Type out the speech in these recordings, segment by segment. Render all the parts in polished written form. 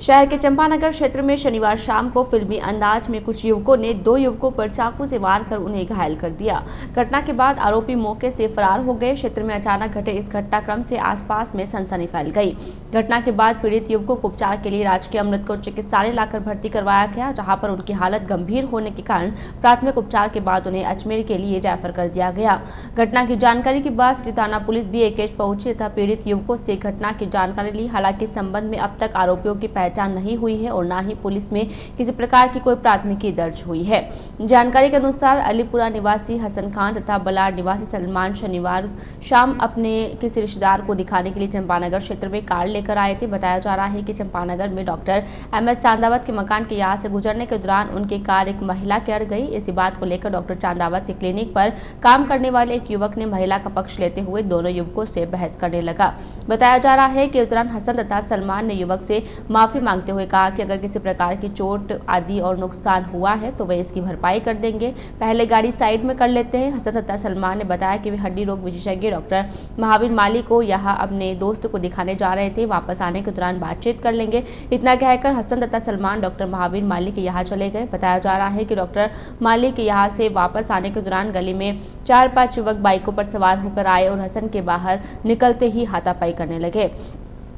शहर के चंपानगर क्षेत्र में शनिवार शाम को फिल्मी अंदाज में कुछ युवकों ने 2 युवकों पर चाकू से वार कर उन्हें घायल कर दिया। घटना के बाद आरोपी मौके से फरार हो गए। क्षेत्र में अचानक घटे इस घटनाक्रम से आसपास में सनसनी फैल गई। घटना के बाद पीड़ित युवकों को उपचार के लिए राजकीय अमृतकोट चिकित्सालय लाकर भर्ती करवाया गया, जहां पर उनकी हालत गंभीर होने के कारण प्राथमिक उपचार के बाद उन्हें अजमेर के लिए रेफर कर दिया गया। घटना की जानकारी के बाद सिटी थाना पुलिस भी एकेश पहुंची तथा पीड़ित युवकों से घटना की जानकारी ली। हालांकि इस संबंध में अब तक आरोपियों की पहचान नहीं हुई है और न ही पुलिस में किसी प्रकार की कोई प्राथमिकी दर्ज हुई है। जानकारी के अनुसार अलीपुरा निवासी हसन खान तथा बलाड निवासी सलमान शनिवार शाम अपने किसी रिश्तेदार को दिखाने के लिए चंपानगर क्षेत्र में कार लेकर आए थे। बताया जा रहा है कि चंपानगर में डॉक्टर MS चांदावत के मकान के यहाँ से गुजरने के दौरान उनकी कार एक महिला के अड़ गई। इसी बात को लेकर डॉक्टर चांदावत के क्लिनिक पर काम करने वाले एक युवक ने महिला का पक्ष लेते हुए दोनों युवकों से बहस करने लगा। बताया जा रहा है कि इस दौरान हसन तथा सलमान ने युवक से माफी मांगते हुए कहा कि अगर किसी प्रकार की चोट आदि और नुकसान हुआ है तो वे इसकी भरपाई कर देंगे, पहले गाड़ी साइड में कर लेते हैं। हसन तथा सलमान ने बताया कि वे हड्डी रोग विशेषज्ञ डॉक्टर महावीर माली को यहाँ अपने दोस्त को दिखाने जा रहे थे, वापस आने के दौरान बातचीत कर लेंगे। इतना कहकर हसन तथा सलमान डॉक्टर महावीर माली के यहाँ चले गए। बताया जा रहा है कि डॉक्टर माली के यहाँ से वापस आने के दौरान गली में 4-5 युवक बाइकों पर सवार होकर आए और हसन के बाहर निकलते ही हाथापाई करने लगे।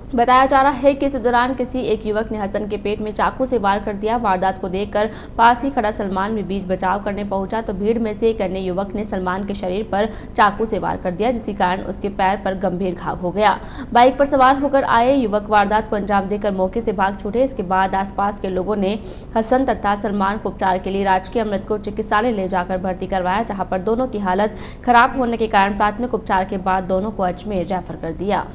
बताया जा रहा है कि इस दौरान किसी एक युवक ने हसन के पेट में चाकू से वार कर दिया। वारदात को देखकर पास ही खड़ा सलमान भी बीच बचाव करने पहुंचा तो भीड़ में से एक अन्य युवक ने सलमान के शरीर पर चाकू से वार कर दिया, जिसके कारण उसके पैर पर गंभीर घाव हो गया। बाइक पर सवार होकर आए युवक वारदात को अंजाम देकर मौके से भाग छूटे। इसके बाद आसपास के लोगों ने हसन तथा सलमान को उपचार के लिए राजकीय अमृतकोट चिकित्सालय ले जाकर भर्ती करवाया, जहाँ पर दोनों की हालत खराब होने के कारण प्राथमिक उपचार के बाद दोनों को अजमेर रेफर कर दिया।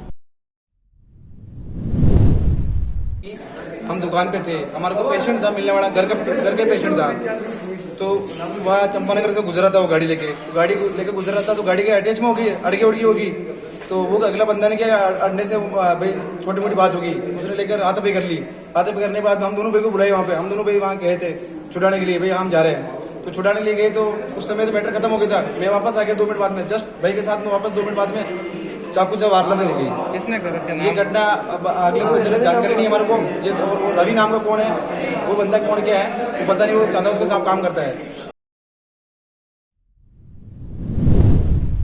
हम दुकान पे थे, हमारे को पेशेंट था मिलने वाला, घर के पेशेंट था। तो वह चंपानगर से गुजरा था, वो गाड़ी लेके गुजर रहा था तो गाड़ी के अटैच में होगी, अड़गी उड़गी होगी। तो वो अगला बंदा ने क्या अड़ने से भाई छोटी मोटी बात होगी, उसने लेकर हाथापाई कर ली। हाथापाई करने के बाद हम दोनों भाई को बुलाए वहाँ पे, हम दोनों भाई वहाँ गए थे छुड़ाने के लिए, भाई हम जा रहे हैं। तो छुड़ाने के लिए गए तो उस समय तो मैटर खत्म हो गया था। मैं वापस आ गया 2 मिनट बाद में, जस्ट भाई के साथ में वापस 2 मिनट बाद में चाकू से वारदात हो गई। किसने करा? ये घटना अगले बंदे ने जानकारी नहीं हमारे को, ये और वो रवि नाम का कौन है, वो बंदा कौन क्या है वो पता नहीं, वो चांदा उसके साथ काम करता है।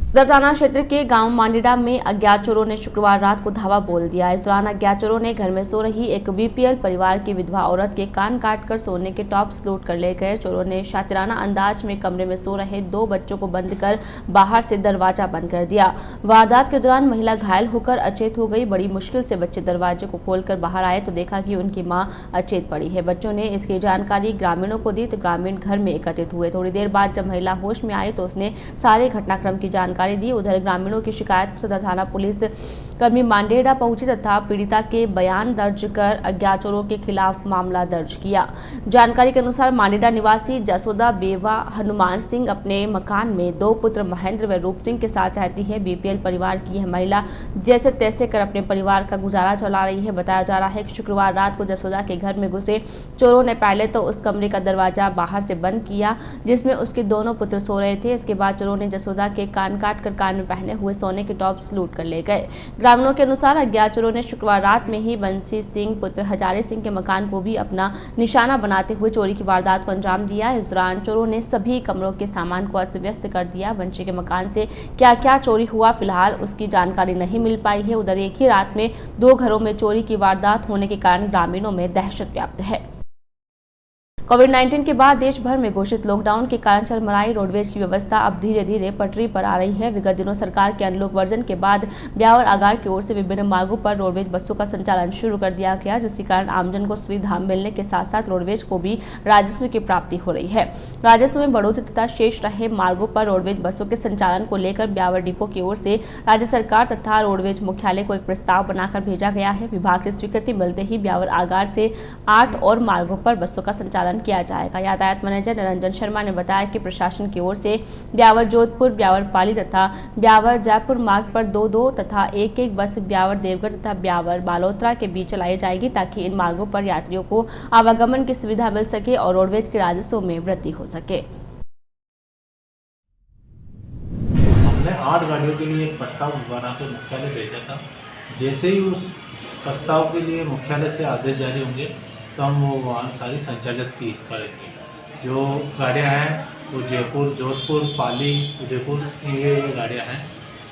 सदर थाना क्षेत्र के गांव मांडीडा में अज्ञात चोरों ने शुक्रवार रात को धावा बोल दिया। इस दौरान अज्ञात चोरों ने घर में सो रही एक BPL परिवार की विधवा औरत के कान काटकर सोने के टॉप्स लूट कर ले गए। चोरों ने शातिराना अंदाज में कमरे में सो रहे 2 बच्चों को बंद कर बाहर से दरवाजा बंद कर दिया। वारदात के दौरान महिला घायल होकर अचेत हो गई। बड़ी मुश्किल से बच्चे दरवाजे को खोलकर बाहर आए तो देखा कि उनकी मां अचेत पड़ी है। बच्चों ने इसकी जानकारी ग्रामीणों को दी तो ग्रामीण घर में एकत्रित हुए। थोड़ी देर बाद जब महिला होश में आई तो उसने सारे घटनाक्रम की जानकारी दी। उधर ग्रामीणों की शिकायत पर सदर थाना पुलिस कर्मी मांडेड़ा पहुंची तथा पीड़िता के बयान दर्ज कर अज्ञात चोरों के खिलाफ मामला दर्ज किया। जानकारी के अनुसार मांडेड़ा निवासी जसोदा बेवा हनुमान सिंह अपने मकान में 2 पुत्र महेंद्र व रूप सिंह के साथ रहती है। BPL परिवार की यह महिला जैसे तैसे कर अपने परिवार का गुजारा चला रही है। बताया जा रहा है कि शुक्रवार रात को जसोदा के घर में घुसे चोरों ने पहले तो उस कमरे का दरवाजा बाहर से बंद किया जिसमें उसके दोनों पुत्र सो रहे थे। इसके बाद चोरों ने जसोदा के कान काट कर कान में पहने हुए सोने के टॉप्स लूट कर ले गए। ग्रामीणों के अनुसार अज्ञात चोरों ने शुक्रवार रात में ही बंसी सिंह पुत्र हजारे सिंह के मकान को भी अपना निशाना बनाते हुए चोरी की वारदात को अंजाम दिया। इस दौरान चोरों ने सभी कमरों के सामान को अस्त व्यस्त कर दिया। बंसी के मकान से क्या क्या चोरी हुआ फिलहाल उसकी जानकारी नहीं मिल पाई है। उधर एक ही रात में 2 घरों में चोरी की वारदात होने के कारण ग्रामीणों में दहशत व्याप्त है। कोविड-19 के बाद देश भर में घोषित लॉकडाउन के कारण चरमराई रोडवेज की व्यवस्था अब धीरे धीरे पटरी पर आ रही है। विगत दिनों सरकार के अनलॉक वर्जन के बाद ब्यावर आगार की ओर से विभिन्न मार्गों पर रोडवेज बसों का संचालन शुरू कर दिया गया, जिसके कारण आमजन को सुविधा मिलने के साथ साथ रोडवेज को भी राजस्व की प्राप्ति हो रही है। राजस्व में बढ़ोतरी तथा शेष रहे मार्गों पर रोडवेज बसों के संचालन को लेकर ब्यावर डिपो की ओर से राज्य सरकार तथा रोडवेज मुख्यालय को एक प्रस्ताव बनाकर भेजा गया है। विभाग से स्वीकृति मिलते ही ब्यावर आगार से 8 और मार्गों पर बसों का संचालन किया जाएगा। यातायात मैनेजर निरंजन शर्मा ने बताया कि प्रशासन की ओर से ब्यावर जोधपुर, ब्यावर पाली तथा ब्यावर जयपुर मार्ग पर 2-2 तथा 1-1 बस ब्यावर देवगढ़ तथा ब्यावर बालोतरा के बीच चलाई जाएगी, ताकि इन मार्गों पर यात्रियों को आवागमन की सुविधा मिल सके और रोडवेज के राजस्व में वृद्धि हो सके। हमने 8 गाड़ियों के लिए एक प्रस्ताव बनाकर मुख्यालय भेजा था। जैसे ही उस प्रस्ताव के लिए मुख्यालय से आदेश जारी होंगे तो हम वो वाहन सारी संचालित की करेंगे। जो गाड़ियाँ हैं वो जयपुर, जोधपुर, पाली, उदयपुर ये गाड़ियाँ हैं।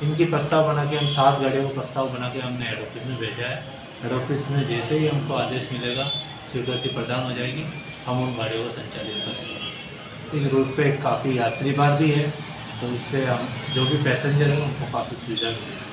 इनकी प्रस्ताव बना के हम 7 गाड़ियों को प्रस्ताव बना के हमने हेड ऑफिस में भेजा है। हेड ऑफिस में जैसे ही हमको आदेश मिलेगा, स्वीकृति प्रदान हो जाएगी, हम उन गाड़ियों को संचालित करेंगे। इस रूट पे काफ़ी यात्री भार भी है, तो इससे हम जो भी पैसेंजर है उनको काफ़ी सुविधा मिलेगी।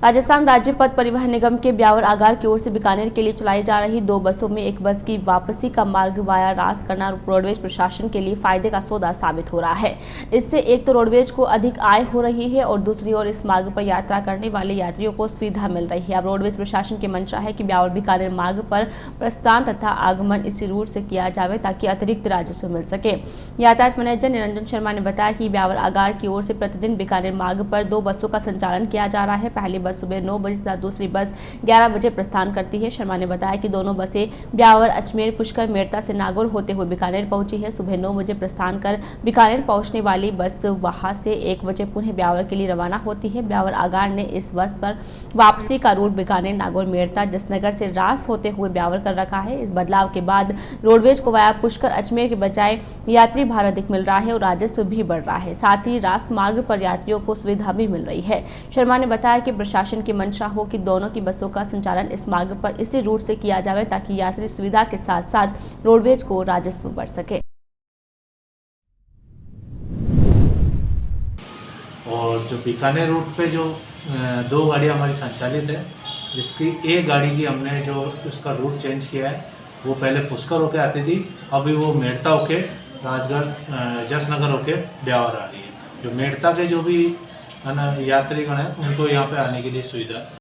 राजस्थान राज्य पथ परिवहन निगम के ब्यावर आगार की ओर से बीकानेर के लिए चलाई जा रही 2 बसों में एक बस की वापसी का मार्ग वाया रास करना रोडवेज प्रशासन के लिए फायदे का सौदा साबित हो रहा है। इससे एक तो रोडवेज को अधिक आय हो रही है और दूसरी ओर इस मार्ग पर यात्रा करने वाले यात्रियों को सुविधा मिल रही है। अब रोडवेज प्रशासन की मंशा है कि ब्यावर बीकानेर मार्ग पर प्रस्थान तथा आगमन इसी रूट से किया जाए ताकि अतिरिक्त राजस्व मिल सके। यातायात मैनेजर निरंजन शर्मा ने बताया कि ब्यावर आगार की ओर से प्रतिदिन बीकानेर मार्ग पर 2 बसों का संचालन किया जा रहा है। पहली बस सुबह 9 बजे तथा दूसरी बस 11 बजे प्रस्थान करती है। शर्मा ने बताया कि दोनों बसें ब्यावर, अजमेर, पुष्कर, मेड़ता से नागौर होते हुए बीकानेर पहुंची है। सुबह 9 बजे प्रस्थान कर बीकानेर पहुंचने वाली बस वहां से 1 बजे पुनः ब्यावर के लिए रवाना होती है। ब्यावर आगार ने इस बस पर वापसी का रूट बीकानेर, नागौर, मेड़ता, जसनगर से रास होते हुए ब्यावर कर रखा है। इस बदलाव के बाद रोडवेज को वाया पुष्कर, अजमेर के बजाय यात्री भार अधिक मिल रहा है और राजस्व भी बढ़ रहा है। साथ ही रास मार्ग पर यात्रियों को सुविधा भी मिल रही है। शर्मा ने बताया कि प्रशासन की मंशा हो कि दोनों की बसों का संचालन इस मार्ग पर इसी रूट से किया जाए ताकि यात्री सुविधा के साथ साथ रोडवेज को राजस्व बढ़ सके। और जो बीकानेर रूट पे जो 2 गाड़ियाँ हमारी संचालित है, जिसकी एक गाड़ी की हमने जो उसका रूट चेंज किया है, वो पहले पुष्कर होके आती थी, अभी वो मेड़ता होके राजगढ़, जसनगर होके ब्यावर आ रही है। जो मेड़ता के जो भी यात्रीगण हैं उनको यहाँ पे आने के लिए सुविधा।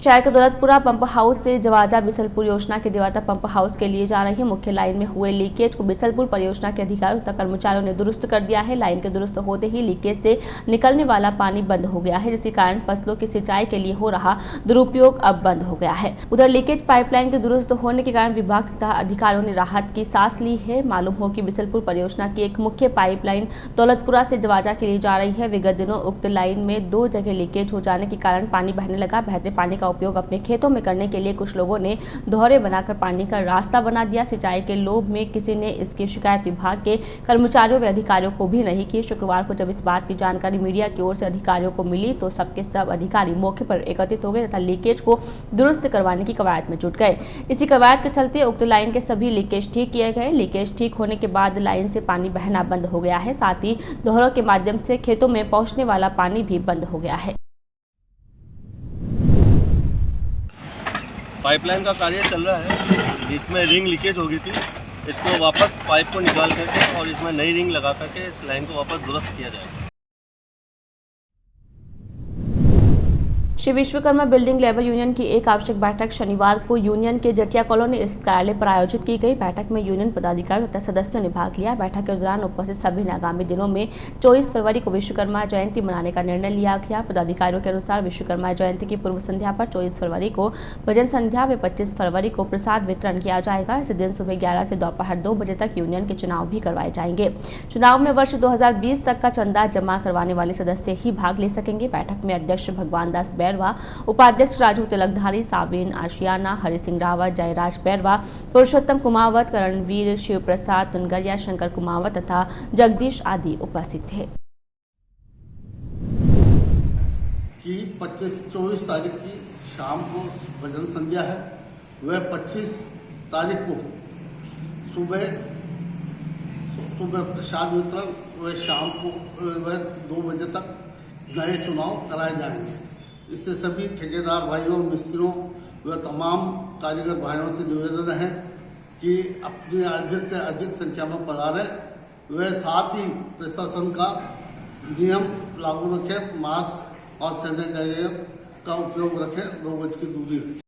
शहर के दौलतपुरा पंप हाउस से जवाजा बिसलपुर योजना के देवाता पंप हाउस के लिए जा रही मुख्य लाइन में हुए लीकेज को बिसलपुर परियोजना के अधिकारियों तथा कर्मचारियों ने दुरुस्त कर दिया है। लाइन के दुरुस्त होते ही लीकेज से निकलने वाला पानी बंद हो गया है, जिसके कारण फसलों की सिंचाई के लिए हो रहा दुरुपयोग अब बंद हो गया है। उधर लीकेज पाइपलाइन के दुरुस्त होने के कारण विभाग तथा अधिकारियों ने राहत की सांस ली है। मालूम हो कि बिसलपुर परियोजना की एक मुख्य पाइपलाइन दौलतपुरा से जवाजा के लिए जा रही है। विगत दिनों उक्त लाइन में 2 जगह लीकेज हो जाने के कारण पानी बहने लगा। बहते पानी का उपयोग अपने खेतों में करने के लिए कुछ लोगों ने दोहरे बनाकर पानी का रास्ता बना दिया। सिंचाई के लोभ में किसी ने इसकी शिकायत विभाग के कर्मचारियों व अधिकारियों को भी नहीं की। शुक्रवार को जब इस बात की जानकारी मीडिया की ओर से अधिकारियों को मिली तो सबके सब अधिकारी मौके पर एकत्रित हो गए तथा लीकेज को दुरुस्त करवाने की कवायद में जुट गए। इसी कवायद के चलते उक्त लाइन के सभी लीकेज ठीक किए गए। लीकेज ठीक होने के बाद लाइन से पानी बहना बंद हो गया है। साथ ही दोहरों के माध्यम से खेतों में पहुंचने वाला पानी भी बंद हो गया है। पाइपलाइन का कार्य चल रहा है, इसमें रिंग लीकेज हो गई थी। इसको वापस पाइप को निकाल करके और इसमें नई रिंग लगा करके इस लाइन को वापस दुरुस्त किया जाएगा। Shri Vishwakarma building labour union की एक आवश्यक बैठक शनिवार को यूनियन के जटिया कॉलोनी स्थित कार्यालय पर आयोजित की गई। बैठक में यूनियन पदाधिकारियों तथा सदस्यों ने भाग लिया। बैठक के दौरान उपस्थित सभी ने आगामी दिनों में 24 फरवरी को विश्वकर्मा जयंती मनाने का निर्णय लिया गया। पदाधिकारियों के अनुसार विश्वकर्मा जयंती की पूर्व संध्या पर 24 फरवरी को भजन संध्या व 25 फरवरी को प्रसाद वितरण किया जाएगा। इस दिन सुबह 11 से दोपहर 2 बजे तक यूनियन के चुनाव भी करवाए जाएंगे। चुनाव में वर्ष 2020 तक का चंदा जमा करवाने वाले सदस्य ही भाग ले सकेंगे। बैठक में अध्यक्ष भगवान दास बैरवा, उपाध्यक्ष राजू तिलकधारी, साबिन आशियाना, हरि सिंह रावत, जयराज बैरवा, पुरुषोत्तम कुमावत, करणवीर, शिव प्रसाद तुनगरिया, शंकर कुमावत तथा जगदीश आदि उपस्थित थे। कि 24 तारीख की शाम को भजन संध्या है, वह 25 तारीख को सुबह प्रसाद वितरण, वह शाम को वह 2 बजे तक नए चुनाव कराए जाएंगे। इससे सभी ठेकेदार भाइयों, मिस्त्रियों व तमाम कारीगर भाइयों से निवेदन है कि अपनी अधिक से अधिक संख्या में पधारें। वे साथ ही प्रशासन का नियम लागू रखें, मास्क और सैनिटाइजर का उपयोग रखें, 2 गज की दूरी रखें।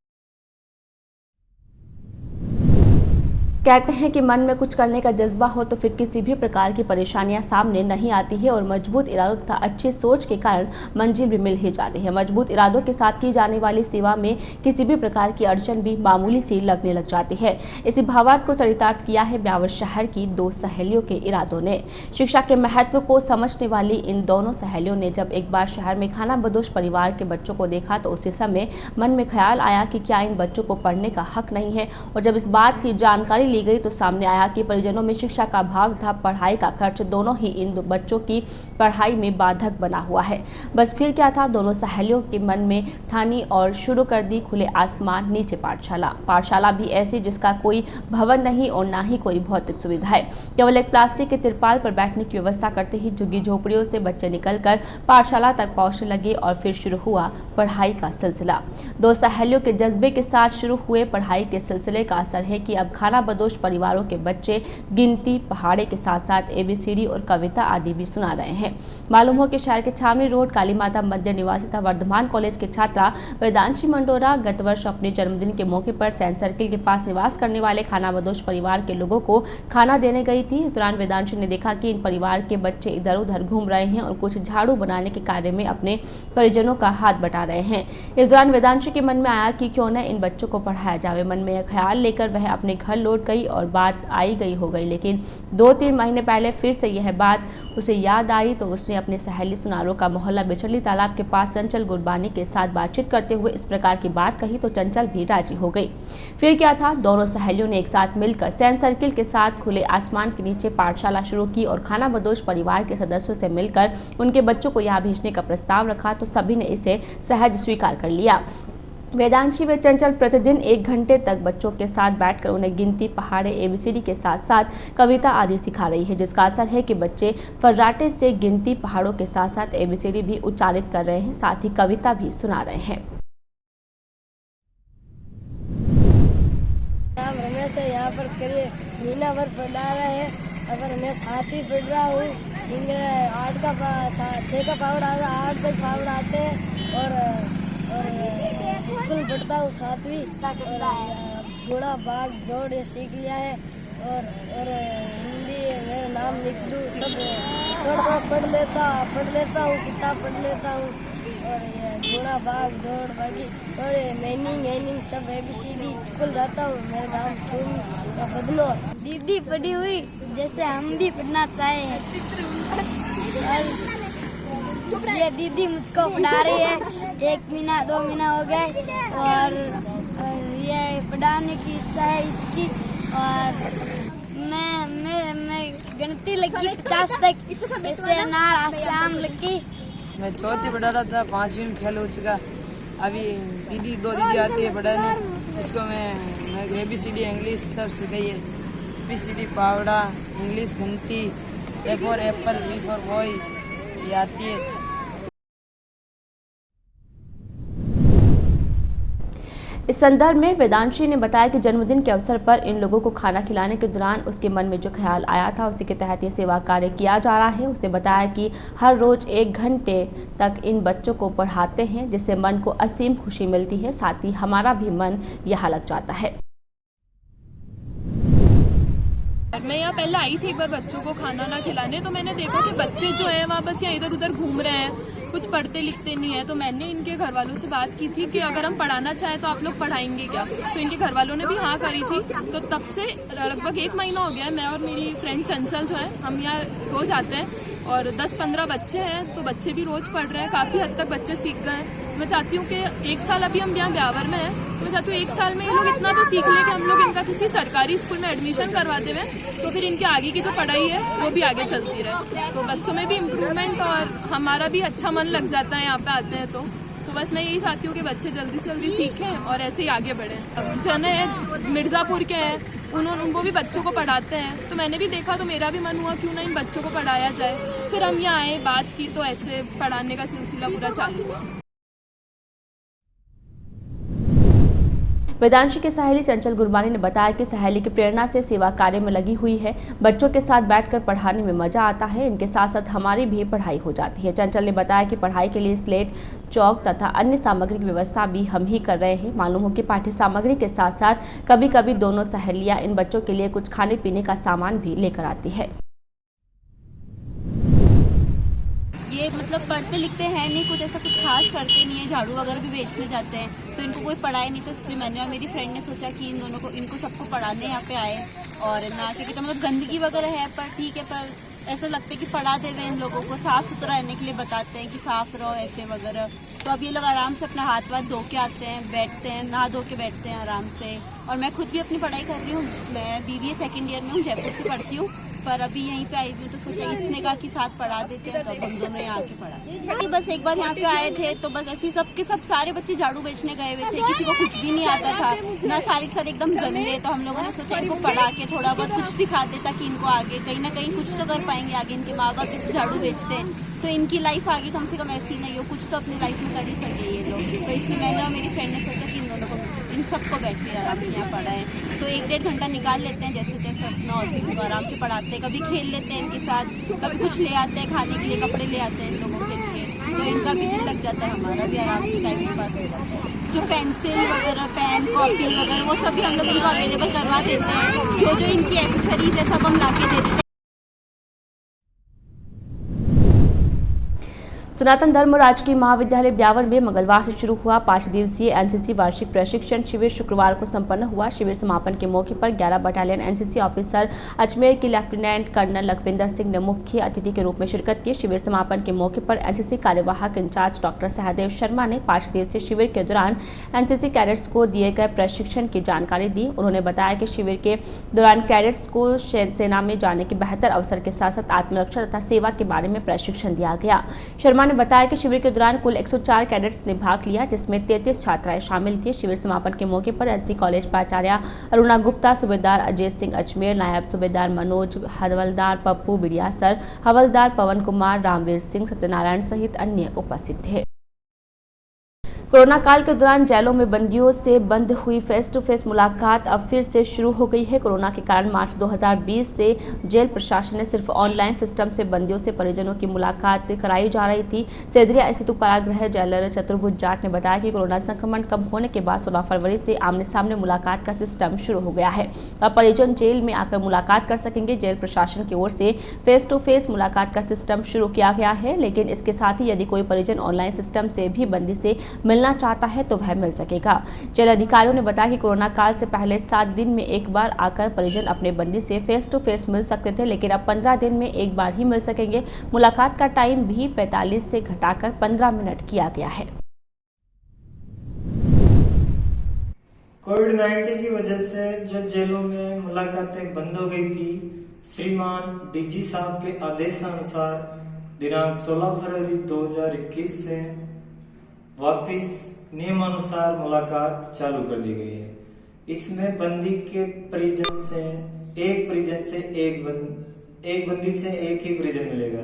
कहते हैं कि मन में कुछ करने का जज्बा हो तो फिर किसी भी प्रकार की परेशानियां सामने नहीं आती है और मजबूत इरादों तथा अच्छी सोच के कारण मंजिल भी मिल ही जाती है। मजबूत इरादों के साथ की जाने वाली सेवा में किसी भी प्रकार की अड़चन भी मामूली सी लगने लग जाती है। इसी भावार्थ को चरितार्थ किया है ब्यावर शहर की दो सहेलियों के इरादों ने। शिक्षा के महत्व को समझने वाली इन दोनों सहेलियों ने जब एक बार शहर में खानाबदोश परिवार के बच्चों को देखा तो उसी समय मन में ख्याल आया कि क्या इन बच्चों को पढ़ने का हक नहीं है। और जब इस बात की जानकारी ली गई तो सामने आया कि परिजनों में शिक्षा का अभाव तथा पढ़ाई का खर्च दोनों ही इन बच्चों की पढ़ाई में बाधक बना हुआ है। बस फिर क्या था, दोनों सहेलियों के मन में ठानी और शुरू कर दी खुले आसमान नीचे पाठशाला भी ऐसी जिसका कोई भवन नहीं और ना ही कोई भौतिक सुविधा है। केवल एक प्लास्टिक के तिरपाल पर बैठने की व्यवस्था करते ही झुग्गी झोपड़ियों से बच्चे निकलकर पाठशाला तक पहुंचने लगे और फिर शुरू हुआ पढ़ाई का सिलसिला। दो सहेलियों के जज्बे के साथ शुरू हुए पढ़ाई के सिलसिले का असर है कि अब खानाबदोश परिवारों के बच्चे गिनती, पहाड़े के साथ साथ ABCD और कविता आदि भी सुना रहे हैं। मालूम हो कि शहर के छावनी रोड काली माता मंदिर निवासी तथा वर्धमान कॉलेज की छात्रा वेदांशी मंडोरा गत वर्ष अपने जन्मदिन के मौके पर सैन सर्किल के पास निवास करने वाले खानाबदोश परिवार के लोगों को खाना देने गई थी। इस दौरान वेदांशी ने देखा कि इन परिवार के बच्चे इधर उधर घूम रहे हैं और कुछ झाड़ू बनाने के कार्य में अपने परिजनों का हाथ बटा रहे हैं। इस दौरान वेदांशी के मन में आया कि क्यों न इन बच्चों को पढ़ाया जाए। मन में यह ख्याल लेकर वह अपने घर लौट गई और बात आई गई हो गई, लेकिन 2-3 महीने पहले फिर से यह बात उसे याद आई तो उसने अपनी सहेली सुनारो का मोहल्ला बिचली तालाब के पास चंचल गुरबानी के साथ बातचीत करते हुए इस प्रकार की बात कही तो चंचल भी राजी हो गई। फिर क्या था, दोनों सहेलियों ने एक साथ मिलकर सैन सर्किल के साथ खुले आसमान के नीचे पाठशाला शुरू की और खानाबदोश परिवार के सदस्यों से मिलकर उनके बच्चों को यहाँ भेजने का प्रस्ताव रखा तो सभी ने इसे सहज स्वीकार कर लिया। वेदांशी व चंचल प्रतिदिन 1 घंटे तक बच्चों के साथ बैठकर उन्हें गिनती, पहाड़े, ABCD के साथ साथ कविता आदि सिखा रही है, जिसका असर है कि बच्चे फर्राटे से गिनती, पहाड़ों के साथ साथ ABCD भी उच्चारित कर रहे हैं, साथ ही कविता भी सुना रहे हैं। नाम रमेश है, यहाँ पर करीब महीना भर पढ़ा रहा है। अगर मैं 7 ही पढ़ रहा हूँ, 6 का पावड़ आता, 8 तक पावड़ आते हैं और स्कूल पढ़ता हूँ 7वीं और घोड़ा बाग जोड़ ये सीख लिया है और हिंदी मेरा नाम लिख दूँ, सब थोड़ा पढ़ लेता हूँ, किताब पढ़ लेता हूँ और ये घोड़ा बाग जोड़ बाकी और मीनिंग सब ABCD स्कूल जाता हूँ। मेरा नाम सुन बदलो। दीदी पढ़ी हुई जैसे हम भी पढ़ना चाहे और ये दीदी मुझको पढ़ा रही है, 1 महीना 2 महीना हो गए और ये पढ़ाने की इच्छा है इसकी और मैं गिनती लगी 50 तक, ऐसे नार आसाम लगी। मैं 4th पढ़ा रहा था, 5वीं में फेल हो चुका। अभी दो दीदी आती है पढ़ाने, इसको मैं ABCD इंग्लिश सब सिखाई है। ABCD पावड़ा, इंग्लिश गिनती, A for Apple, B for boy ये आती है। इस संदर्भ में वेदांशी ने बताया कि जन्मदिन के अवसर पर इन लोगों को खाना खिलाने के दौरान उसके मन में जो ख्याल आया था उसी के तहत ये सेवा कार्य किया जा रहा है। उसने बताया कि हर रोज 1 घंटे तक इन बच्चों को पढ़ाते हैं जिससे मन को असीम खुशी मिलती है, साथ ही हमारा भी मन यहाँ लग जाता है। मैं यहाँ पहले आई थी एक बार बच्चों को खाना ना खिलाने, तो मैंने देखा कि बच्चे जो है वहाँ बस यहाँ इधर उधर घूम रहे हैं, कुछ पढ़ते लिखते नहीं है। तो मैंने इनके घर वालों से बात की थी कि अगर हम पढ़ाना चाहें तो आप लोग पढ़ाएंगे क्या। तो इनके घर वालों ने भी हाँ करी थी। तो तब से लगभग 1 महीना हो गया है, मैं और मेरी फ्रेंड चंचल जो है हम यहाँ रोज़ आते हैं और 10-15 बच्चे हैं, तो बच्चे भी रोज़ पढ़ रहे हैं, काफ़ी हद तक बच्चे सीख गए हैं। मैं चाहती हूँ कि 1 साल अभी हम यहाँ ब्यावर में हैं, तो मैं चाहती हूँ 1 साल में ये लोग इतना तो सीख लें कि हम लोग इनका किसी सरकारी स्कूल में एडमिशन करवा दें, तो फिर इनकी आगे की जो पढ़ाई है वो भी आगे चलती रहे, तो बच्चों में भी इम्प्रूवमेंट और हमारा भी अच्छा मन लग जाता है यहाँ पे आते हैं। तो बस मैं यही चाहती हूँ कि बच्चे जल्दी से जल्दी सीखें और ऐसे ही आगे बढ़ें। जन है मिर्ज़ापुर के हैं, उनको भी बच्चों को पढ़ाते हैं, तो मैंने भी देखा तो मेरा भी मन हुआ क्यों ना इन बच्चों को पढ़ाया जाए। फिर हम यहाँ आए, बात की, तो ऐसे पढ़ाने का सिलसिला पूरा चालू हुआ। वेदांशी की सहेली चंचल गुरबानी ने बताया कि सहेली की प्रेरणा से सेवा कार्य में लगी हुई है। बच्चों के साथ बैठकर पढ़ाने में मजा आता है। इनके साथ साथ हमारी भी पढ़ाई हो जाती है। चंचल ने बताया कि पढ़ाई के लिए स्लेट, चौक तथा अन्य सामग्री की व्यवस्था भी हम ही कर रहे हैं। मालूम हो कि पाठ्य सामग्री के साथ साथ कभी कभी दोनों सहेलियां इन बच्चों के लिए कुछ खाने पीने का सामान भी लेकर आती है। ये मतलब पढ़ते लिखते हैं नहीं, कुछ ऐसा कुछ खास करते नहीं है, झाड़ू वगैरह भी बेचने जाते हैं, तो इनको कोई पढ़ाए नहीं, तो इसलिए मैंने और मेरी फ्रेंड ने सोचा कि इन दोनों को इनको सबको पढ़ाने यहाँ पे आए। और ना कि तो मतलब गंदगी वगैरह है, पर ठीक है, पर ऐसा लगता है कि पढ़ा दे इन लोगों को, साफ़ सुथरा रहने के लिए बताते हैं कि साफ़ रहो ऐसे वगैरह। तो अब ये लोग आराम से अपना हाथ वाथ धो के आते हैं, बैठते हैं, नहा धो के बैठते हैं आराम से। और मैं खुद भी अपनी पढ़ाई कर रही हूँ, मैं BBA सेकेंड ईयर में हूँ, जयपुर से पढ़ती हूँ, पर अभी यहीं पे आई हुई, तो सोचा इसने कहा कि साथ पढ़ा देते हैं, तो अब हम दोनों यहाँ आके पढ़ा। बस एक बार यहाँ पे आए थे तो बस ऐसे सबके सब सारे बच्चे झाड़ू बेचने गए हुए थे, किसी को कुछ भी नहीं आता था ना, सारे सारे एकदम गंदे। तो हम लोगों ने सोचा इनको पढ़ा के थोड़ा बहुत कुछ सिखा दे ताकि इनको आगे कहीं ना कहीं कुछ तो कर पाएंगे। आगे इनके माँ बाप इस झाड़ू बेचते हैं तो इनकी लाइफ आगे कम से कम ऐसी नहीं हो, कुछ तो अपनी लाइफ में कर ही सके ये लोग। तो इसलिए मैंने और मेरी फ्रेंड ने सोचा कि इन दोनों को, इन सबको बैठ के आराम से यहाँ पढ़ाएं। तो 1-1.5 घंटा निकाल लेते हैं जैसे तैसे अपना, और फिर इनको आराम से पढ़ाते हैं। कभी खेल लेते हैं इनके साथ, कभी कुछ ले आते हैं खाने के लिए, कपड़े ले आते हैं इन लोगों के लिए, तो इनका भी दिल लग जाता है, हमारा भी आराम से टाइम के पास हो जाता है। जो पेंसिल वगैरह, पेन, कॉपी वगैरह वो सभी हम लोग इनको अवेलेबल करवा देते हैं। जो इनकी एक्सेसरीज है सब हम ला के दे देते हैं। सनातन धर्म राजकीय महाविद्यालय ब्यावर में मंगलवार से शुरू हुआ 5 दिवसीय एनसीसी वार्षिक प्रशिक्षण शिविर शुक्रवार को संपन्न हुआ। शिविर समापन के मौके पर 11 बटालियन एनसीसी ऑफिसर अजमेर के लेफ्टिनेंट कर्नल लखविंदर सिंह ने मुख्य अतिथि के रूप में शिरकत की। शिविर समापन के मौके पर एनसीसी कार्यवाहक इंचार्ज डॉक्टर सहदेव शर्मा ने 5 दिवसीय शिविर के दौरान एनसीसी कैडेट्स को दिए गए प्रशिक्षण की जानकारी दी। उन्होंने बताया कि शिविर के दौरान कैडेट्स को सेना में जाने के बेहतर अवसर के साथ साथ आत्मरक्षा तथा सेवा के बारे में प्रशिक्षण दिया गया। शर्मा ने बताया कि शिविर के दौरान कुल 104 कैडेट्स ने भाग लिया, जिसमें 33 छात्राएं शामिल थी। शिविर समापन के मौके पर एसडी कॉलेज प्राचार्य अरुणा गुप्ता, सूबेदार अजय सिंह अजमेर, नायब सूबेदार मनोज, हवलदार पप्पू बिड़ियासर, हवलदार पवन कुमार, रामवीर सिंह, सत्यनारायण सहित अन्य उपस्थित थे। कोरोना काल के दौरान जेलों में बंदियों से बंद हुई फेस टू फेस मुलाकात अब फिर से शुरू हो गई है। कोरोना के कारण मार्च 2020 से जेल प्रशासन ने सिर्फ ऑनलाइन सिस्टम से बंदियों से परिजनों की मुलाकात कराई जा रही थी। सेदरिया स्थित कारागृह जेलर चतुर्भुज जाट ने बताया कि कोरोना संक्रमण कम होने के बाद 16 फरवरी से आमने सामने मुलाकात का सिस्टम शुरू हो गया है। अब परिजन जेल में आकर मुलाकात कर सकेंगे। जेल प्रशासन की ओर से फेस टू फेस मुलाकात का सिस्टम शुरू किया गया है, लेकिन इसके साथ ही यदि कोई परिजन ऑनलाइन सिस्टम से भी बंदी से मिलना चाहता है तो वह मिल सकेगा। जेल अधिकारियों ने बताया कि कोरोना काल से पहले 7 दिन में एक बार आकर परिजन अपने बंदी से फेस टू फेस मिल सकते थे, लेकिन अब 15 दिन में एक बार ही मिल सकेंगे। मुलाकात का टाइम भी 45 से घटाकर 15 मिनट किया गया है। कोविड-19 की वजह से जो जेलों में मुलाकातें बंद हो गई थी, श्रीमान डीजी साहब के आदेशानुसार दिनांक 16 फरवरी 2021 से वापिस नियमानुसार मुलाकात चालू कर दी गई है। इसमें बंदी के परिजन से एक बंदी से एक ही परिजन मिलेगा।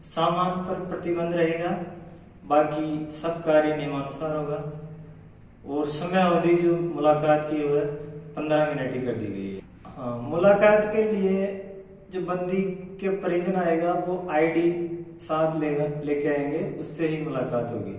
सामान पर प्रतिबंध रहेगा, बाकी सब कार्य नियमानुसार होगा। और समय अवधि जो मुलाकात की है 15 मिनट ही कर दी गई है। मुलाकात के लिए जो बंदी के परिजन आएगा वो ID साथ लेके आएंगे, उससे ही मुलाकात होगी।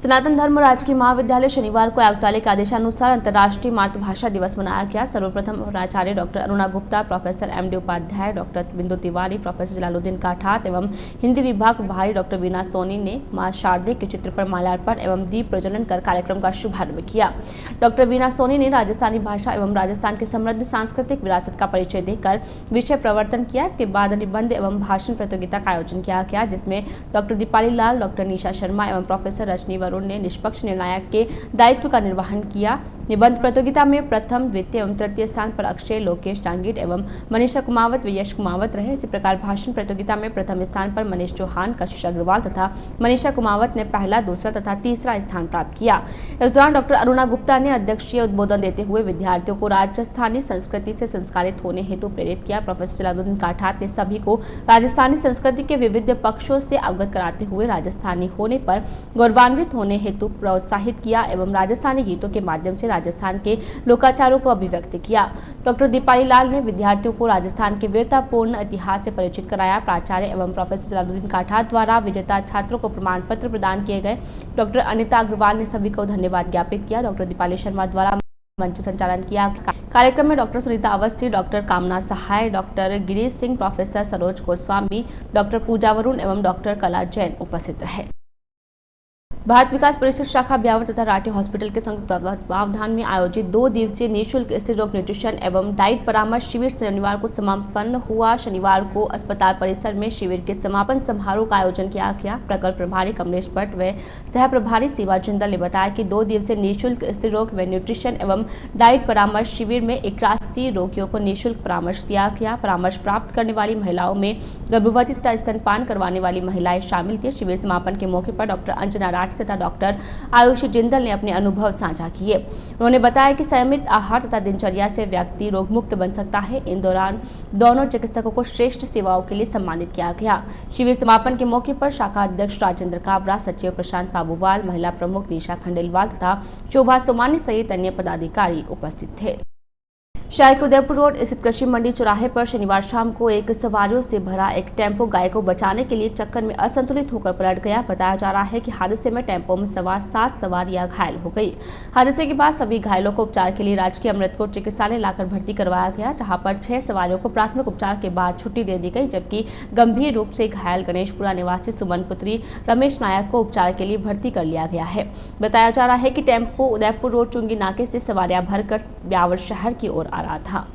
सनातन धर्म राजकीय महाविद्यालय शनिवार को आयुक्तालय के आदेशानुसार अंतर्राष्ट्रीय मातृभाषा दिवस मनाया गया। सर्वप्रथम प्राचार्य doctor Aruna Gupta, professor MD Upadhyay, doctor Bindu Tiwari, professor Jalaluddin Kathat एवं हिंदी विभाग प्रभारी डॉक्टर वीना सोनी ने मां शारदे के चित्र पर माल्यार्पण एवं दीप प्रज्वलन कर कार्यक्रम का शुभारंभ किया। डॉक्टर वीना सोनी ने राजस्थानी भाषा एवं राजस्थान के समृद्ध सांस्कृतिक विरासत का परिचय देकर विषय प्रवर्तन किया। इसके बाद निबंध एवं भाषण प्रतियोगिता का आयोजन किया गया, जिसमें डॉक्टर दीपाली लाल, डॉक्टर निशा शर्मा एवं प्रोफेसर रजनी ने निष्पक्ष निर्णायक के दायित्व का निर्वहन किया। निबंध प्रतियोगिता में प्रथम, द्वितीय एवं तृतीय स्थान पर अक्षय, लोकेश डांगीट एवं मनीषा कुमावत व यश कुमावत रहे। इसी प्रकार भाषण प्रतियोगिता में प्रथम स्थान पर मनीष चौहान, कशिश अग्रवाल तथा मनीषा कुमावत ने पहला, दूसरा तथा तीसरा स्थान प्राप्त किया। इस दौरान डॉक्टर अरुणा गुप्ता ने अध्यक्षीय उद्बोधन देते हुए विद्यार्थियों को राजस्थानी संस्कृति से संस्कारित होने हेतु प्रेरित किया। प्रोफेसर जलालुद्दीन काठात ने सभी को राजस्थानी संस्कृति के विविध पक्षों से अवगत कराते हुए राजस्थानी होने पर गौरवान्वित होने हेतु प्रोत्साहित किया एवं राजस्थानी गीतों के माध्यम से राजस्थान के लोकाचारों को अभिव्यक्त किया। डॉक्टर दीपाली लाल ने विद्यार्थियों को राजस्थान के वीरतापूर्ण इतिहास से परिचित कराया। प्राचार्य एवं प्रोफेसर जलालुद्दीन काठात द्वारा विजेता छात्रों को प्रमाण पत्र प्रदान किए गए। डॉक्टर अनिता अग्रवाल ने सभी को धन्यवाद ज्ञापित किया। डॉक्टर दीपाली शर्मा द्वारा मंच संचालन किया। कार्यक्रम में doctor Sunita Awasthi, doctor Kamna Sahay, doctor Girish Singh, professor Saroj Goswami, doctor Pooja Varun एवं डॉक्टर कला जैन उपस्थित रहे। भारत विकास परिषद शाखा ब्यावर तथा राठी हॉस्पिटल के संयुक्त तत्वावधान में आयोजित 2 दिवसीय निःशुल्क स्त्री रोग न्यूट्रिशन एवं डाइट परामर्श शिविर शनिवार को समापन हुआ। शनिवार को अस्पताल परिसर में शिविर के समापन समारोह का आयोजन किया गया। प्रकल्प प्रभारी कमलेश भट्ट व सह प्रभारी सेवा जिंदल ने बताया कि 2 दिवसीय निःशुल्क स्त्री रोग व न्यूट्रिशन एवं डाइट परामर्श शिविर में 81 रोगियों को निःशुल्क परामर्श दिया गया। परामर्श प्राप्त करने वाली महिलाओं में गर्भवती तथा स्तनपान करवाने वाली महिलाएं शामिल थी। शिविर समापन के मौके पर डॉक्टर अंजना राठी तथा डॉक्टर आयुषी जिंदल ने अपने अनुभव साझा किए। उन्होंने बताया कि संयमित आहार तथा दिनचर्या से व्यक्ति रोगमुक्त बन सकता है। इन दौरान दोनों चिकित्सकों को श्रेष्ठ सेवाओं के लिए सम्मानित किया गया। शिविर समापन के मौके पर शाखा अध्यक्ष राजेंद्र काबरा, सचिव प्रशांत बाबूवाल, महिला प्रमुख निशा खंडेलवाल तथा शोभा सोमानी सहित अन्य पदाधिकारी उपस्थित थे। शहर के उदयपुर रोड स्थित कृषि मंडी चौराहे पर शनिवार शाम को एक सवारियों से भरा एक टेम्पो गाय को बचाने के लिए चक्कर में असंतुलित होकर पलट गया। बताया जा रहा है कि हादसे में टेम्पो में सवार 7 सवारियां घायल हो गई। हादसे के बाद सभी घायलों को उपचार के लिए राजकीय अमृतकोट चिकित्सालय लाकर भर्ती करवाया गया, जहां पर 6 सवारियों को प्राथमिक उपचार के बाद छुट्टी दे दी गई, जबकि गंभीर रूप से घायल गणेशपुरा निवासी सुमन पुत्री रमेश नायक को उपचार के लिए भर्ती कर लिया गया है। बताया जा रहा है कि टेम्पो उदयपुर रोड चुंगी नाके से सवारियां भरकर ब्यावर शहर की ओर आ रहा था।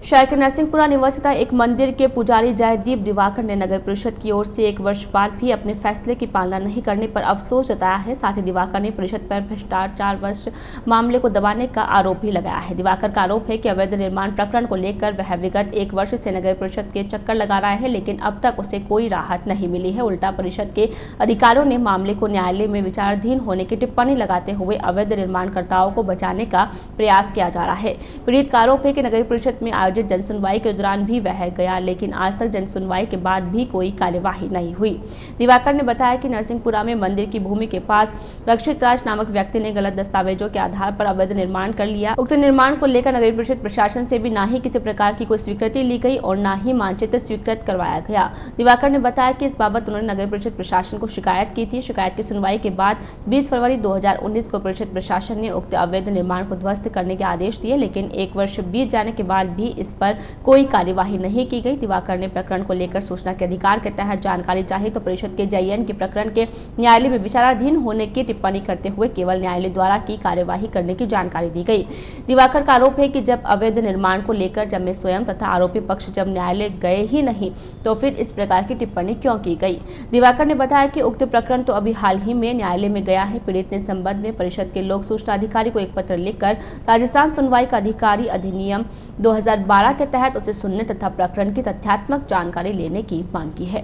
शहर के नरसिंहपुरा निवासी एक मंदिर के पुजारी जयदीप दिवाकर ने नगर परिषद की ओर से 1 वर्ष बाद भी अपने फैसले की पालना नहीं करने पर अफसोस जताया है। साथ ही दिवाकर ने परिषद पर भ्रष्टाचार वर्ष मामले को दबाने का आरोप भी लगाया है। दिवाकर का आरोप है कि अवैध निर्माण प्रकरण को लेकर वह विगत 1 वर्ष से नगर परिषद के चक्कर लगा रहा है, लेकिन अब तक उसे कोई राहत नहीं मिली है। उल्टा परिषद के अधिकारियों ने मामले को न्यायालय में विचाराधीन होने की टिप्पणी लगाते हुए अवैध निर्माणकर्ताओं को बचाने का प्रयास किया जा रहा है। पीड़ित का आरोप है कि नगर परिषद में आयोजित जनसुनवाई के दौरान भी वह गया, लेकिन आज तक जनसुनवाई के बाद भी कोई कार्यवाही नहीं हुई। दिवाकर ने बताया कि नरसिंहपुरा में मंदिर की भूमि के पास रक्षित राज नामक व्यक्ति ने गलत दस्तावेजों के आधार पर अवैध निर्माण कर लिया। उक्त निर्माण को लेकर नगर परिषद प्रशासन से भी ना ही किसी प्रकार की कोई स्वीकृति ली गई और ना ही मानचित्र स्वीकृत करवाया गया। दिवाकर ने बताया कि इस बाबत उन्होंने नगर परिषद प्रशासन को शिकायत की थी। शिकायत की सुनवाई के बाद 20 फरवरी 2019 को परिषद प्रशासन ने उक्त अवैध निर्माण को ध्वस्त करने के आदेश दिए, लेकिन 1 वर्ष बीत जाने के बाद भी इस पर कोई कार्यवाही नहीं की गई। दिवाकर ने प्रकरण को लेकर सूचना के अधिकार के तहत जानकारी चाही तो परिषद के जयन के प्रकरण के न्यायालय में विचाराधीन होने की टिप्पणी करते हुए केवल न्यायालय द्वारा की कार्यवाही करने की जानकारी दी गई। दिवाकर का आरोप है कि जब अवैध निर्माण को लेकर जब मैं स्वयं तथा आरोपी पक्ष जब न्यायालय गए ही नहीं तो फिर इस प्रकार की टिप्पणी क्यों की गई। दिवाकर ने बताया कि उक्त प्रकरण तो अभी हाल ही में न्यायालय में गया है। पीड़ित ने संबंध में परिषद के लोक सूचना अधिकारी को एक पत्र लिखकर राजस्थान सुनवाई का अधिकारी अधिनियम 2012 के तहत उसे सुनने तथा प्रकरण की तथ्यात्मक जानकारी लेने की मांग की है।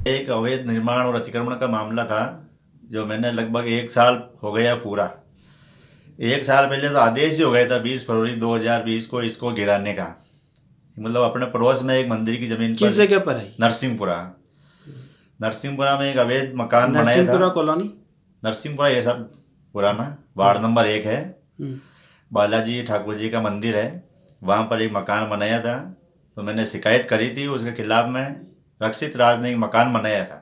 एक अवैध निर्माण और अतिक्रमण का मामला था जो मैंने लगभग 1 साल हो गया पूरा। 1 साल पहले तो आदेश ही हो गया था 20 फरवरी 2020 को इसको गिराने का। मतलब अपने पड़ोस में एक मंदिर की जमीन किस जगह पर है? नरसिंहपुरा में एक अवैध मकान बनाया था। नरसिंहपुरा कॉलोनी, नरसिंहपुरा ये सब पुराना वार्ड नंबर 1 है। बालाजी ठाकुर जी का मंदिर है, वहाँ पर एक मकान बनाया था। तो मैंने शिकायत करी थी उसके खिलाफ में। रक्षित राज ने एक मकान बनाया था,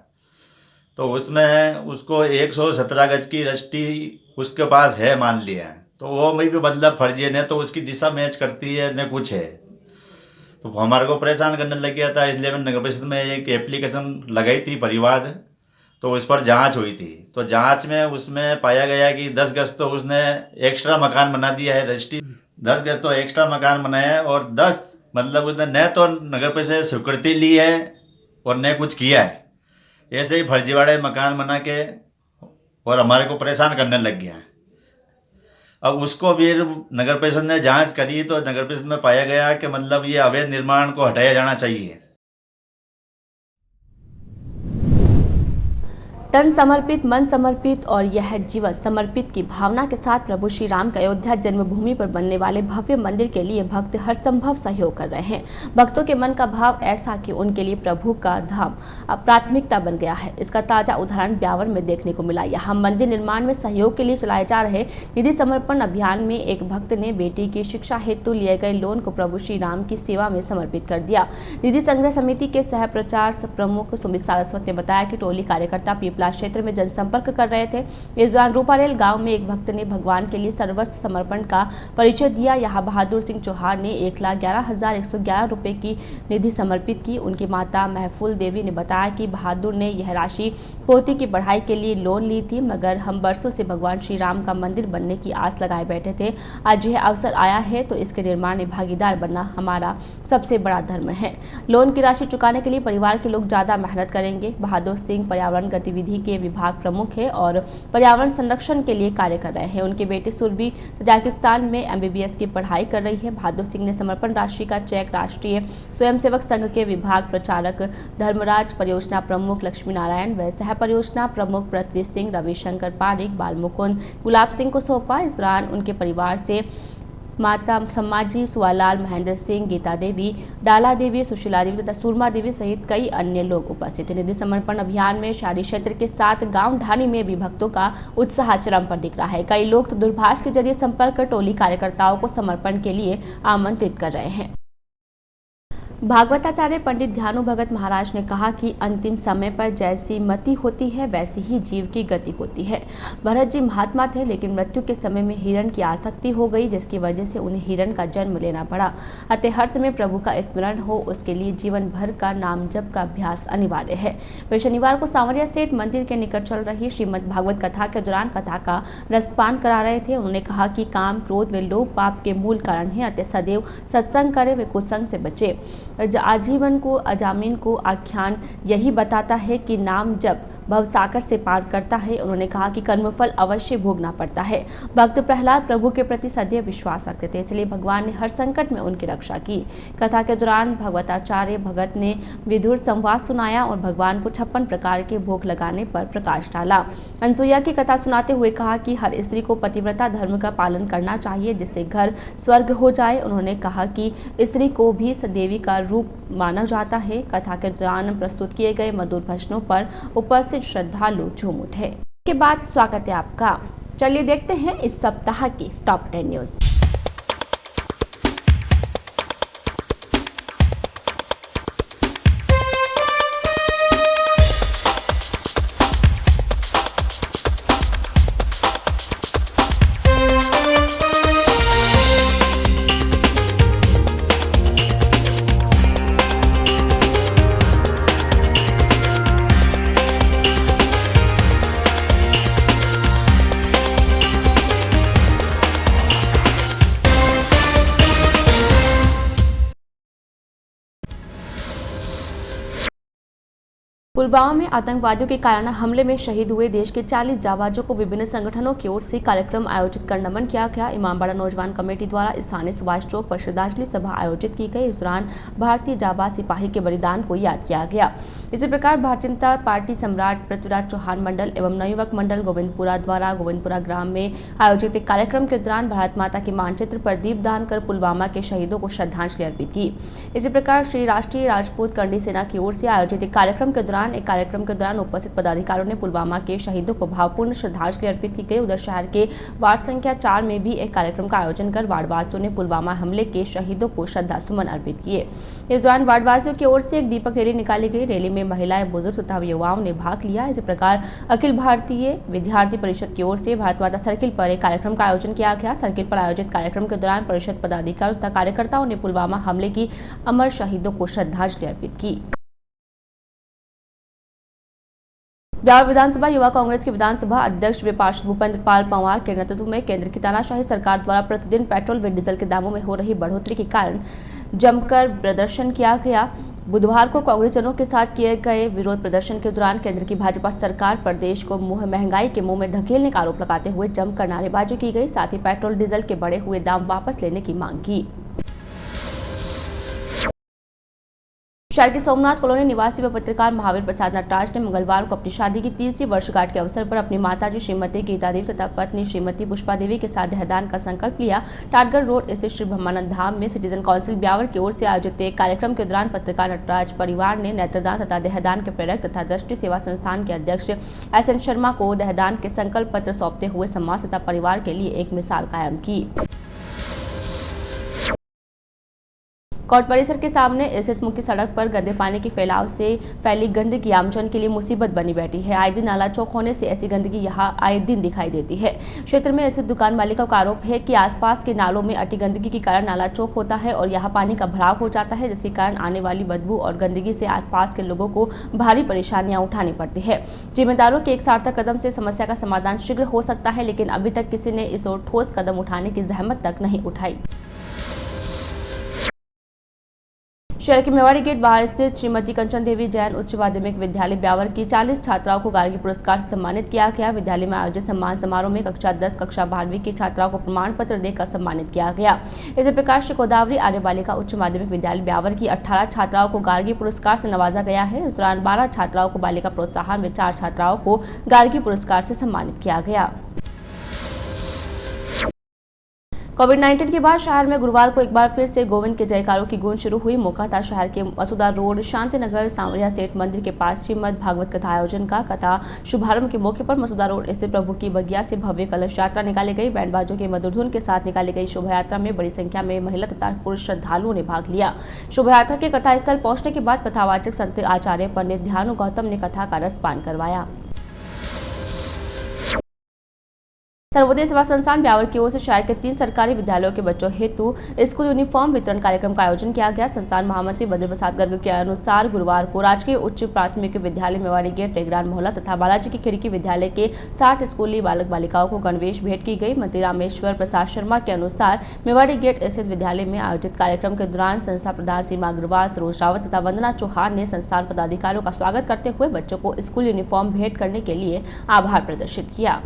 तो उसमें उसको 117 गज की रजिस्ट्री उसके पास है मान लिया है। तो वो भी मतलब फर्जी है, न तो उसकी दिशा मैच करती है न कुछ है। तो हमारे को परेशान करने लग गया था, इसलिए मैंने नगर परिषद में एक एप्लीकेशन लगाई थी परिवाद। तो उस पर जांच हुई थी। तो जांच में उसमें पाया गया कि 10 गज तो उसने एक्स्ट्रा मकान बना दिया है। रजिस्ट्री 10 गज तो एक्स्ट्रा मकान बनाया है और 10 मतलब उसने न तो नगर परिषद से स्वीकृति ली है और न कुछ किया है। ऐसे ही फर्जीवाड़े मकान बना के और हमारे को परेशान करने लग गया है। अब उसको भी नगर परिषद ने जांच करी तो नगर परिषद में पाया गया कि मतलब ये अवैध निर्माण को हटाया जाना चाहिए। तन समर्पित, मन समर्पित और यह जीवन समर्पित की भावना के साथ प्रभु श्री राम के अयोध्या जन्मभूमि पर बनने वाले भव्य मंदिर के लिए भक्त हर संभव सहयोग कर रहे हैं। भक्तों के मन का भाव ऐसा कि उनके लिए प्रभु का धाम अब प्राथमिकता बन गया है। इसका ताजा उदाहरण ब्यावर में देखने को मिला। यहाँ मंदिर निर्माण में सहयोग के लिए चलाए जा रहे निधि समर्पण अभियान में एक भक्त ने बेटी की शिक्षा हेतु लिए गए लोन को प्रभु श्री राम की सेवा में समर्पित कर दिया। निधि संग्रह समिति के सह प्रचार प्रमुख सुमित सारस्वत ने बताया कि टोली कार्यकर्ता पीपला क्षेत्र में जनसंपर्क कर रहे थे। इस दौरान रूपारेल गांव में एक भक्त ने भगवान के लिए सर्वस्व समर्पण का परिचय दिया। यहाँ बहादुर सिंह चौहान ने 1,11,111 रुपए की निधि समर्पित की। उनकी माता महफूल देवी ने बताया कि बहादुर ने यह राशि पोती की पढ़ाई के लिए लोन ली थी, मगर हम बरसों से भगवान श्री राम का मंदिर बनने की आस लगाए बैठे थे। आज यह अवसर आया है तो इसके निर्माण में भागीदार बनना हमारा सबसे बड़ा धर्म है। लोन की राशि चुकाने के लिए परिवार के लोग ज्यादा मेहनत करेंगे। बहादुर सिंह पर्यावरण गतिविधि के विभाग प्रमुख है और पर्यावरण संरक्षण के लिए कार्य कर रहे हैं। उनकी बेटी सुरभि तजाकिस्तान में MBBS की पढ़ाई कर रही है। बहादुर सिंह ने समर्पण राशि का चेक राष्ट्रीय स्वयंसेवक संघ के विभाग प्रचारक धर्मराज, परियोजना प्रमुख लक्ष्मी नारायण व सह परियोजना प्रमुख पृथ्वी सिंह, रविशंकर पारिक, बालमुकुंद, गुलाब सिंह को सौंपा। इस दौरान उनके परिवार से माता सम्माजी, सुवालाल, महेंद्र सिंह, गीता देवी, डाला देवी, सुशीला देवी तथा सूरमा देवी सहित कई अन्य लोग उपस्थित थे। निधि समर्पण अभियान में शहरी क्षेत्र के साथ गांव ढानी में भी भक्तों का उत्साह चरम पर दिख रहा है। कई लोग तो दूरभाष के जरिए संपर्क कर टोली कार्यकर्ताओं को समर्पण के लिए आमंत्रित कर रहे हैं। भागवताचार्य पंडित ध्यानु भगत महाराज ने कहा कि अंतिम समय पर जैसी मति होती है वैसी ही जीव की गति होती है। भरत जी महात्मा थे, लेकिन मृत्यु के समय में हिरण की आसक्ति हो गई, जिसकी वजह से उन्हें हिरण का जन्म लेना पड़ा। अतः हर समय प्रभु का स्मरण हो, उसके लिए जीवन भर का नाम जप का अभ्यास अनिवार्य है। वे शनिवार को सांवरिया सेठ मंदिर के निकट चल रही श्रीमद् भागवत कथा के दौरान कथा का रसपान करा रहे थे। उन्होंने कहा कि काम, क्रोध व लोभ पाप के मूल कारण है। अतः सदैव सत्संग करे व कुसंग से बचे। आजीवन को अजामिन को आख्यान यही बताता है कि नाम जब भवसागर से पार करता है। उन्होंने कहा कि कर्मफल अवश्य भोगना पड़ता है। भक्त प्रहलाद प्रभु के प्रति सदैव विश्वास रखते थे, इसलिए भगवान ने हर संकट में उनकी रक्षा की। कथा के दौरान भगवताचार्य भगत ने विधुर संवाद सुनाया और भगवान को 56 प्रकार के भोग लगाने पर प्रकाश डाला। अनसुईया की कथा सुनाते हुए कहा कि हर स्त्री को पतिव्रता धर्म का पालन करना चाहिए, जिससे घर स्वर्ग हो जाए। उन्होंने कहा कि स्त्री को भी देवी का रूप माना जाता है। कथा के दौरान प्रस्तुत किए गए मधुर भजनों पर उपस्थित श्रद्धालु झूम उठे। के बाद स्वागत है आपका। चलिए देखते हैं इस सप्ताह की टॉप 10 न्यूज। पुलवामा में आतंकवादियों के काराना हमले में शहीद हुए देश के 40 जाबाजों को विभिन्न संगठनों की ओर से कार्यक्रम आयोजित कर नमन किया गया। इमामबाड़ा नौजवान कमेटी द्वारा स्थानीय सुभाष चौक पर श्रद्धांजलि सभा आयोजित की गई। इस दौरान भारतीय जाबाज सिपाही के बलिदान को याद किया गया। इसी प्रकार भारतीय जनता पार्टी सम्राट पृथ्वीराज चौहान मंडल एवं नवयुवक मंडल गोविंदपुरा द्वारा गोविंदपुरा ग्राम में आयोजित एक कार्यक्रम के दौरान भारत माता के मानचित्र पर दीपदान कर पुलवामा के शहीदों को श्रद्धांजलि अर्पित की। इसी प्रकार श्री राष्ट्रीय राजपूत करणी सेना की ओर से आयोजित एक कार्यक्रम के दौरान उपस्थित पदाधिकारियों ने पुलवामा के शहीदों को भावपूर्ण श्रद्धांजलि अर्पित की गई। उधर शहर के वार्ड संख्या 4 में भी एक कार्यक्रम का आयोजन कर वार्डवासियों ने पुलवामा हमले के शहीदों को श्रद्धा सुमन अर्पित किए। इस दौरान वार्डवासियों की ओर से एक दीपक रैली निकाली गई। रैली में महिलाएं, बुजुर्ग तथा युवाओं ने भाग लिया। इसी प्रकार अखिल भारतीय विद्यार्थी परिषद की ओर से भारत माता सर्किल पर एक कार्यक्रम का आयोजन किया गया। सर्किल पर आयोजित कार्यक्रम के दौरान परिषद पदाधिकारियों तथा कार्यकर्ताओं ने पुलवामा हमले की अमर शहीदों को श्रद्धांजलि अर्पित की। ब्यावर विधानसभा युवा कांग्रेस के विधानसभा अध्यक्ष व पार्षद भूपेंद्र पाल पंवार के नेतृत्व में केंद्र की तानाशाही सरकार द्वारा प्रतिदिन पेट्रोल व डीजल के दामों में हो रही बढ़ोतरी के कारण जमकर प्रदर्शन किया गया। बुधवार को कांग्रेसजनों के साथ किए गए विरोध प्रदर्शन के दौरान केंद्र की भाजपा सरकार पर देश को महंगाई के मुंह में धकेलने का आरोप लगाते हुए जमकर नारेबाजी की गई। साथ ही पेट्रोल डीजल के बढ़े हुए दाम वापस लेने की मांग की। शहर के सोमनाथ कॉलोनी निवासी व पत्रकार महावीर प्रसाद नटराज ने मंगलवार को अपनी शादी की 30वीं वर्षगांठ के अवसर पर अपनी माताजी श्रीमती गीता देवी तथा पत्नी श्रीमती पुष्पा देवी के साथ देहदान का संकल्प लिया। टाटगढ़ रोड स्थित श्री ब्रह्मानंद धाम में सिटीजन काउंसिल ब्यावर की ओर से आयोजित एक कार्यक्रम के दौरान पत्रकार नटराज परिवार ने नेत्रदान तथा देहदान के प्रेरक तथा दृष्टि सेवा संस्थान के अध्यक्ष SN शर्मा को देहदान के संकल्प पत्र सौंपते हुए समाज तथा परिवार के लिए एक मिसाल कायम की। कोर्ट परिसर के सामने स्थित मुख्य सड़क पर गंदे पानी के फैलाव से फैली गंदगी आमजन के लिए मुसीबत बनी बैठी है। आए दिन नाला चौक होने से ऐसी गंदगी यहां आए दिन दिखाई देती है। क्षेत्र में स्थित दुकान मालिकों का आरोप है कि आसपास के नालों में अटी गंदगी के कारण नाला चौक होता है और यहां पानी का भराव हो जाता है, जिसके कारण आने वाली बदबू और गंदगी से आसपास के लोगों को भारी परेशानियां उठानी पड़ती है। जिम्मेदारों के एक सार्थक कदम से समस्या का समाधान शीघ्र हो सकता है, लेकिन अभी तक किसी ने इस ओर ठोस कदम उठाने की जहमत तक नहीं उठाई। शहर के मेवाड़ी गेट बाहर स्थित श्रीमती कंचन देवी जैन उच्च माध्यमिक विद्यालय ब्यावर की 40 छात्राओं को गार्गी पुरस्कार से सम्मानित किया गया। विद्यालय में आयोजित सम्मान समारोह में कक्षा 10 कक्षा 12वीं की छात्राओं को प्रमाण पत्र देकर सम्मानित किया गया। इसी प्रकार श्री गोदावरी आर्य बालिका उच्च माध्यमिक विद्यालय ब्यावर की 18 छात्राओं को गार्गी पुरस्कार से नवाजा गया है। इस दौरान 12 छात्राओं को बालिका प्रोत्साहन में 4 छात्राओं को गार्गी पुरस्कार से सम्मानित किया गया। कोविड-19 के बाद शहर में गुरुवार को एक बार फिर से गोविंद के जयकारों की गूंज शुरू हुई। मौका था शहर के मसूदा रोड शांतिनगर सांवरिया सेठ मंदिर के पास श्रीमद भागवत कथा आयोजन का। कथा शुभारंभ के मौके पर मसूदा रोड स्थित प्रभु की बगिया से भव्य कलश यात्रा निकाली गई। बैंड बाजों के मधुर धुन के साथ निकाली गई शोभा यात्रा में बड़ी संख्या में महिला तथा पुरुष श्रद्धालुओं ने भाग लिया। शोभा यात्रा के कथा स्थल पहुंचने के बाद कथावाचक संत आचार्य पंडित ध्यानु गौतम ने कथा का रसपान करवाया। सर्वोदय सेवा संस्थान ब्यावर की ओर से शहर के 3 सरकारी विद्यालयों के बच्चों हेतु स्कूल यूनिफॉर्म वितरण कार्यक्रम का आयोजन किया गया। संस्थान महामंत्री बद्र प्रसाद गर्ग के अनुसार गुरुवार को राजकीय उच्च प्राथमिक विद्यालय मेवाड़ी गेट टेगरान मोहल्ला तथा बालाजी की खिड़की विद्यालय के 60 स्कूली बालक बालिकाओं को गणवेश भेंट की गई। मंत्री रामेश्वर प्रसाद शर्मा के अनुसार मेवाड़ी गेट स्थित विद्यालय में आयोजित कार्यक्रम के दौरान संस्था प्रधान सीमा अग्रवाल, सरोज रावत तथा वंदना चौहान ने संस्थान पदाधिकारियों का स्वागत करते हुए बच्चों को स्कूल यूनिफॉर्म भेंट करने के लिए आभार प्रदर्शित किया।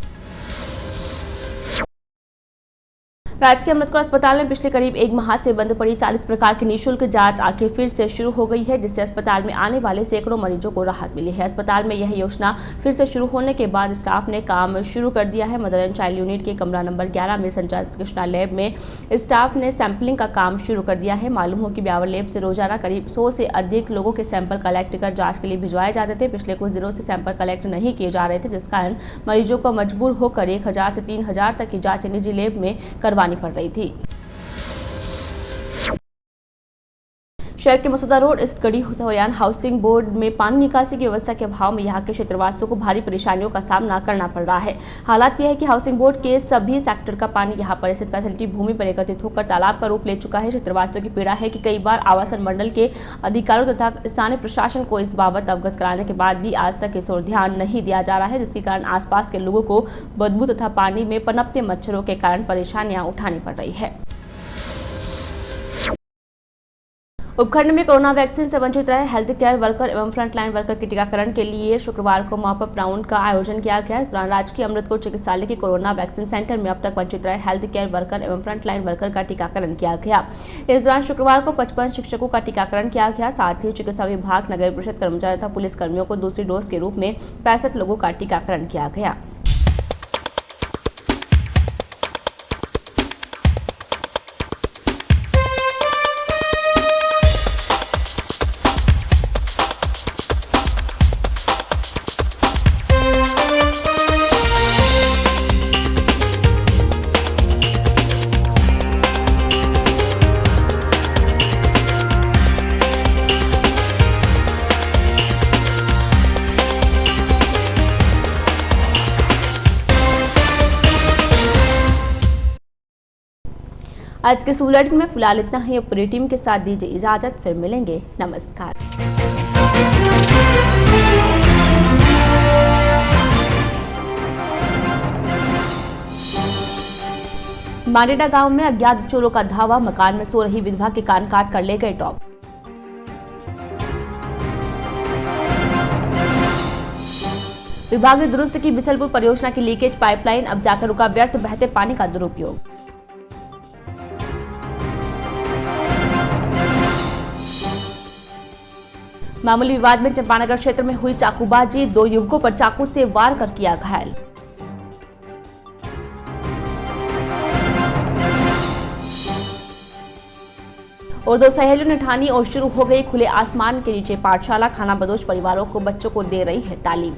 राजकीय अमृतकौर अस्पताल में पिछले करीब 1 माह से बंद पड़ी 40 प्रकार की निःशुल्क जांच आखिर फिर से शुरू हो गई है, जिससे अस्पताल में आने वाले सैकड़ों मरीजों को राहत मिली है। अस्पताल में यह योजना फिर से शुरू होने के बाद स्टाफ ने काम शुरू कर दिया है। मदर एंड चाइल्ड यूनिट के कमरा नंबर 11 में संचालित कृष्णा लैब में स्टाफ ने सैंपलिंग का काम शुरू कर दिया है। मालूम हो कि ब्यावर लैब से रोजाना करीब 100 से अधिक लोगों के सैंपल कलेक्ट कर जाँच के लिए भिजवाए जाते थे। पिछले कुछ दिनों से सैंपल कलेक्ट नहीं किए जा रहे थे, जिस कारण मरीजों को मजबूर होकर 1000 से 3000 तक की जाँच निजी लैब में करवानी पड़ रही थी। शहर के मसूदा रोड स्थित गढ़ी होयान हाउसिंग बोर्ड में पानी निकासी की व्यवस्था के अभाव में यहां के क्षेत्रवासियों को भारी परेशानियों का सामना करना पड़ रहा है। हालात यह है कि हाउसिंग बोर्ड के सभी सेक्टर का पानी यहां पर स्थित फैसिलिटी भूमि पर एकत्रित होकर तालाब का रूप ले चुका है। क्षेत्रवासियों की पीड़ा है कि कई बार आवासन मंडल के अधिकारियों तथा स्थानीय प्रशासन को इस बाबत अवगत कराने के बाद भी आज तक इस ओर ध्यान नहीं दिया जा रहा है, जिसके कारण आसपास के लोगों को बदबू तथा पानी में पनपते मच्छरों के कारण परेशानियां उठानी पड़ रही है। उपखंड में कोरोना वैक्सीन से वंचित रहे हेल्थ केयर वर्कर एवं फ्रंटलाइन वर्कर के टीकाकरण के लिए शुक्रवार को मॉप अप राउंड का आयोजन किया गया। इस दौरान राजकीय अमृतकौर चिकित्सालय के कोरोना वैक्सीन सेंटर में अब तक वंचित रहे हेल्थ केयर वर्कर एवं फ्रंटलाइन वर्कर का टीकाकरण किया गया। इस दौरान शुक्रवार को 55 शिक्षकों का टीकाकरण किया गया। साथ ही चिकित्सा विभाग, नगर परिषद कर्मचारी तथा पुलिस कर्मियों को दूसरी डोज के रूप में 65 लोगों का टीकाकरण किया गया। आज के बुलेटिन में फिलहाल इतना ही। अब पूरी टीम के साथ दीजिए इजाजत, फिर मिलेंगे। नमस्कार। मांडेडा गांव में अज्ञात चोरों का धावा, मकान में सो रही विधवा के कान काट कर ले गए टॉप। विभाग ने दुरुस्त की बिसलपुर परियोजना की लीकेज पाइपलाइन, अब जाकर रुका व्यर्थ बहते पानी का दुरुपयोग। मामूली विवाद में चंपानगर क्षेत्र में हुई चाकूबाजी, 2 युवकों पर चाकू से वार कर किया घायल। और 2 सहेलियों ने ठानी और शुरू हो गई खुले आसमान के नीचे पाठशाला, खानाबदोश परिवारों को बच्चों को दे रही है तालीम।